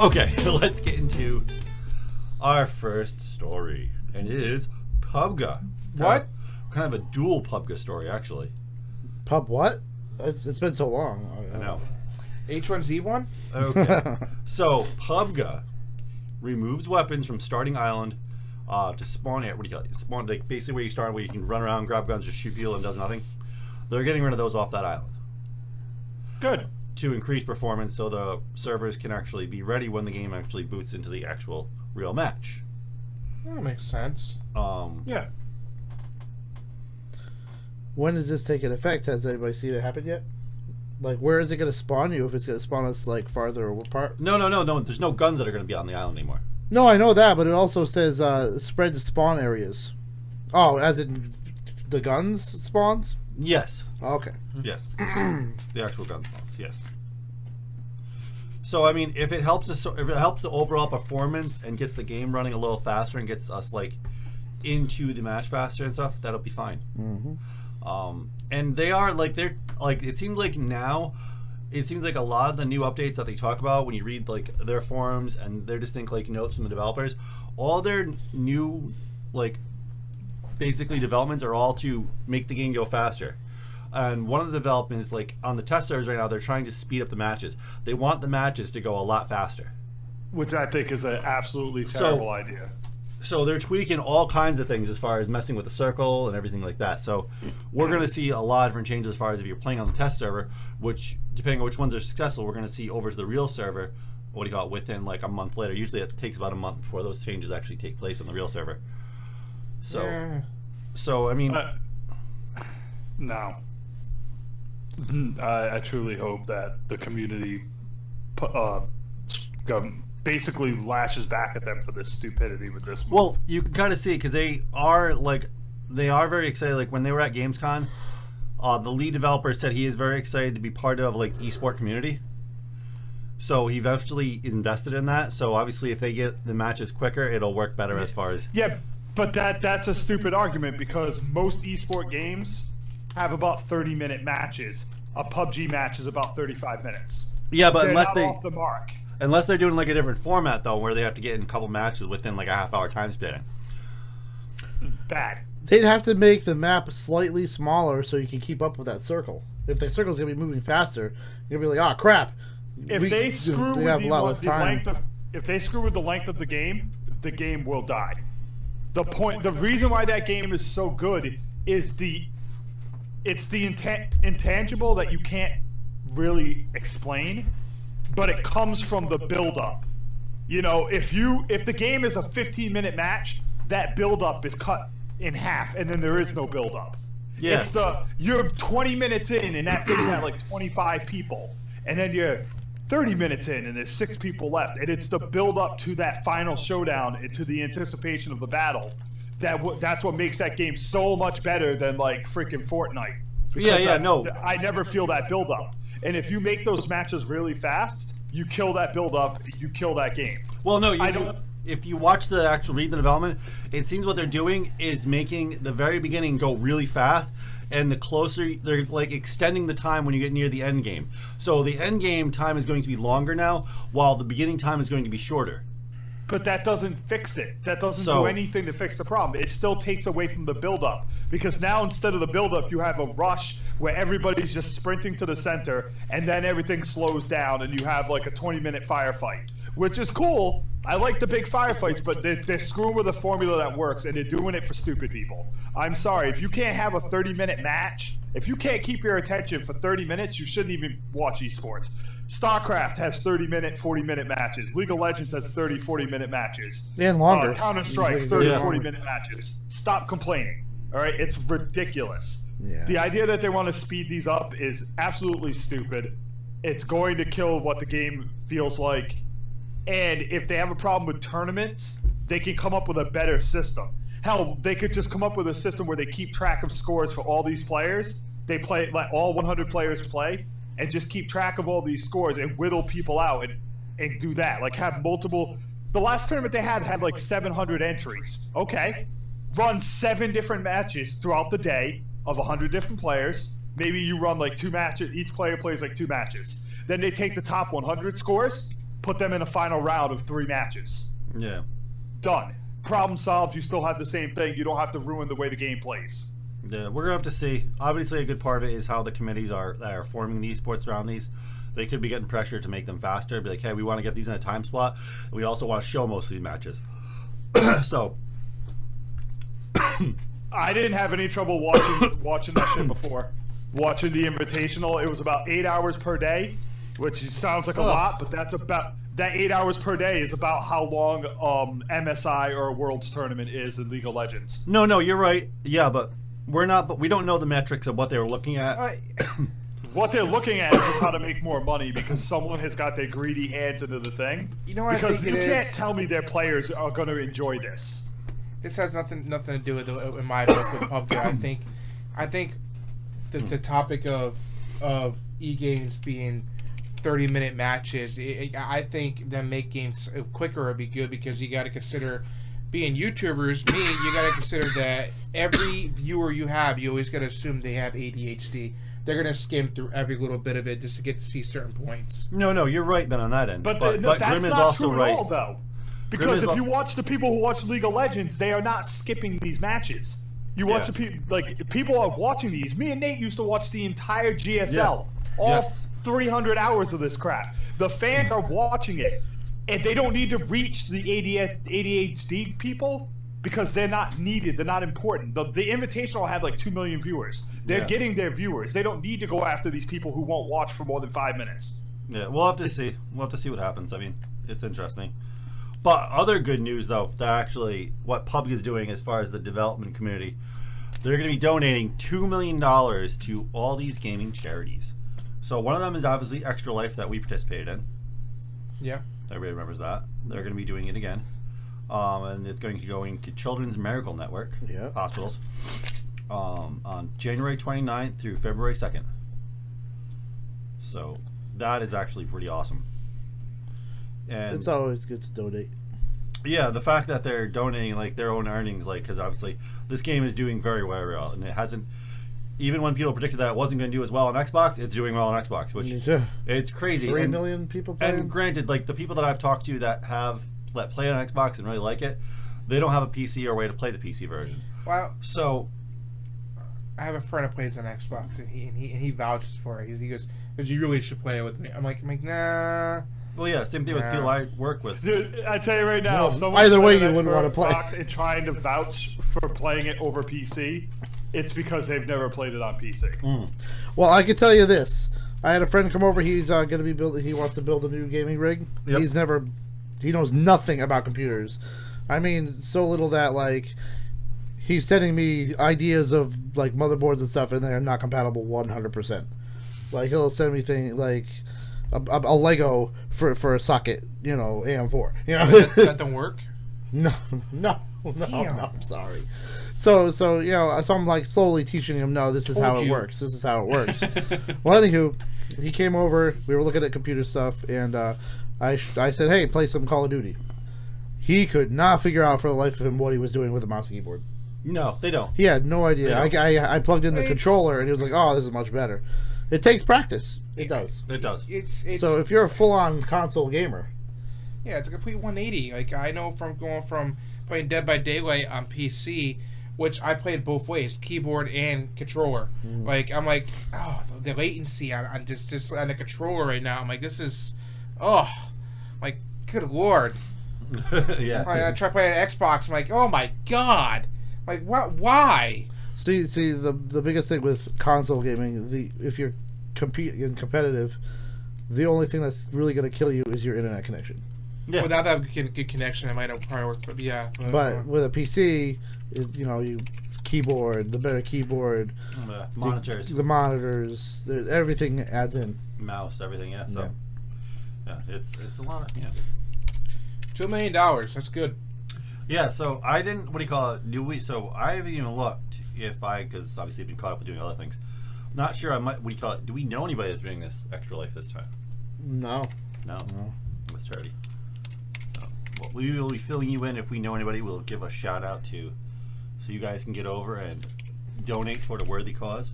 Okay, let's get into our first story, and it is PUBG. What? Kind of a dual PUBG story, actually. Pub what? It's been so long. I know. H1Z1? Okay. So, PUBG removes weapons from starting island to spawn it. What do you call it? Spawn, like, basically where you start, where you can run around, grab guns, just shoot people, and does nothing. They're getting rid of those off that island. Good. To increase performance so the servers can actually be ready when the game actually boots into the actual real match. That makes sense. Yeah. When is this taking effect? Has anybody seen it happen yet? Like, where is it going to spawn you if it's going to spawn us, like, farther apart? No. There's no guns that are going to be on the island anymore. No, I know that, but it also says spread to spawn areas. Oh, as in the guns spawns? Yes. Oh, okay. Yes. The actual gun spawns, yes. So, I mean, if it helps the overall performance and gets the game running a little faster and gets us, like, into the match faster and stuff, that'll be fine. Mm-hmm. And they are, like, it seems like now, it seems like a lot of the new updates that they talk about when you read, like, their forums and they're just like, notes from the developers, all their new, like, basically developments are all to make the game go faster. And one of the developments, like, on the test servers right now, they're trying to speed up the matches. They want the matches to go a lot faster. Which I think is an absolutely terrible idea. So they're tweaking all kinds of things as far as messing with the circle and everything like that. So we're going to see a lot of different changes as far as if you're playing on the test server, which, depending on which ones are successful, we're going to see over to the real server, what do you call it, within like a month later. Usually it takes about a month before those changes actually take place on the real server. So, I mean... no. I truly hope that the community basically lashes back at them for this stupidity with this move. Well, you can kind of see it because they are very excited. Like when they were at Gamescom, the lead developer said he is very excited to be part of like esport community. So he eventually invested in that. So obviously, if they get the matches quicker, it'll work better as far as But that's a stupid argument because most esport games have about 30-minute matches. A PUBG match is about 35 minutes. Yeah, but they're unless not off the mark. Unless they're doing like a different format though, where they have to get in a couple matches within like a half-hour time span. Bad. They'd have to make the map slightly smaller so you can keep up with that circle. If the circle's gonna be moving faster, you'll be like, "Oh crap!" If they screw with the length of the game will die. The reason why that game is so good is it's the intangible that you can't really explain, but it comes from the build-up. You know, if the game is a 15-minute match, that build-up is cut in half, and then there is no build-up. Yeah. It's you're 20 minutes in, and that thing's at like 25 people, and then you're 30 minutes in, and there's 6 people left, and it's the build-up to that final showdown and to the anticipation of the battle. That's what makes that game so much better than like freaking Fortnite. I never feel that build up. And if you make those matches really fast, you kill that build up, you kill that game. Well, no, if you watch the actual read the development, it seems what they're doing is making the very beginning go really fast, and the closer they're like extending the time when you get near the end game. So the end game time is going to be longer now, while the beginning time is going to be shorter. But that doesn't fix it. That doesn't do anything to fix the problem. It still takes away from the build-up. Because now instead of the build-up, you have a rush where everybody's just sprinting to the center, and then everything slows down, and you have like a 20-minute firefight. Which is cool. I like the big firefights, but they're screwing with a formula that works, and they're doing it for stupid people. I'm sorry. If you can't have a 30-minute match, if you can't keep your attention for 30 minutes, you shouldn't even watch esports. StarCraft has 30-minute, 40-minute matches. League of Legends has 30, 40-minute matches. And longer. Counter-Strike, 30, 40-minute matches. Stop complaining. All right? It's ridiculous. Yeah. The idea that they want to speed these up is absolutely stupid. It's going to kill what the game feels like. And if they have a problem with tournaments, they can come up with a better system. Hell, they could just come up with a system where they keep track of scores for all these players. They play, like all 100 players play, and just keep track of all these scores and whittle people out and do that. Like have multiple. The last tournament they had like 700 entries. Okay, run 7 different matches throughout the day of 100 different players. Maybe you run like 2 matches. Each player plays like 2 matches. Then they take the top 100 scores, put them in a final round of 3 matches. Yeah. Done. Problem solved. You still have the same thing. You don't have to ruin the way the game plays. Yeah, we're gonna have to see. Obviously, a good part of it is how the committees that are forming the esports around these. They could be getting pressure to make them faster. Be like, hey, we want to get these in a time slot. We also want to show most of these matches. So, I didn't have any trouble watching that shit before. Watching the Invitational, it was about 8 hours per day, which sounds like a lot, but that 8 hours per day is about how long MSI or a Worlds tournament is in League of Legends. No, you're right. Yeah, but we don't know the metrics of what they were looking at. What they're looking at is just how to make more money because someone has got their greedy hands into the thing. You know what because I think you it can't is? tell me their players are going to enjoy this. This has nothing to do with, in my book, with PUBG. I think the topic of e-games being 30-minute matches, I think them make games quicker would be good because you got to consider, being YouTubers, you got to consider that every viewer you have, you always got to assume they have ADHD. They're going to skim through every little bit of it just to get to see certain points. No, you're right then on that end. But that's Grim is not also true right. at all, though. Because if you watch the people who watch League of Legends, they are not skipping these matches. You watch the people, people are watching these. Me and Nate used to watch the entire GSL, all 300 hours of this crap. The fans are watching it, and they don't need to reach the ADHD people because they're not needed. They're not important. The Invitational had like 2 million viewers. They're getting their viewers. They don't need to go after these people who won't watch for more than 5 minutes. Yeah, we'll have to see. We'll have to see what happens. I mean, it's interesting. But other good news, though, that actually what PUBG is doing as far as the development community, they're going to be donating $2 million to all these gaming charities. So one of them is obviously Extra Life that we participated in. Yeah. Everybody remembers that. They're going to be doing it again. And it's going to go into Children's Miracle Network hospitals on January 29th through February 2nd. So that is actually pretty awesome. And it's always good to donate. Yeah, the fact that they're donating like their own earnings, like, because obviously this game is doing very well, and it hasn't. Even when people predicted that it wasn't going to do as well on Xbox, it's doing well on Xbox, which it's crazy. 3 million people playing. And granted, like the people that I've talked to that play on Xbox and really like it, they don't have a PC or a way to play the PC version. Well, so I have a friend who plays on Xbox, and he vouches for it. He goes, "You really should play it with me." I'm like, nah. Well, yeah, same thing with people I work with. Dude, I tell you right now, if someone's either way, playing you wouldn't want to play. Xbox and trying to vouch for playing it over PC, it's because they've never played it on PC. Well, I can tell you this: I had a friend come over. He's going to be building. He wants to build a new gaming rig. Yep. He knows nothing about computers. I mean, so little that like he's sending me ideas of like motherboards and stuff, and they're not compatible 100%. Like he'll send me things like a Lego for a socket, AM4. That don't work. No, I'm sorry. So I'm like slowly teaching him. No, this is how it works. This is how it works. Well, anywho, he came over. We were looking at computer stuff, and I said, "Hey, play some Call of Duty." He could not figure out for the life of him what he was doing with a mouse and keyboard. No, they don't. He had no idea. I plugged in the controller, and he was like, "Oh, this is much better." It takes practice. It does. It does. It's so if you're a full-on console gamer, yeah, it's a complete 180. Like I know from going from playing Dead by Daylight on PC, which I played both ways, keyboard and controller. Like I'm like, oh, the latency on just on the controller right now. I'm like, this is, like, good lord. Yeah. I try playing an Xbox. I'm like, oh my god. Like what? Why? See, the biggest thing with console gaming, if you're competitive, the only thing that's really going to kill you is your internet connection. Yeah. Without that good connection, it might not probably work. But yeah. But with a PC, you keyboard, the better keyboard, monitors, the monitors, everything adds in. Mouse, everything. Yeah. So yeah, it's a lot of $2 million. That's good. Yeah, so I didn't. What do you call it? So I haven't even looked because obviously I've been caught up with doing other things. Not sure. I might. What do you call it? Do we know anybody that's doing this Extra Life this time? No. That's charity. So we will be filling you in if we know anybody. We'll give a shout out to, so you guys can get over and donate toward a worthy cause.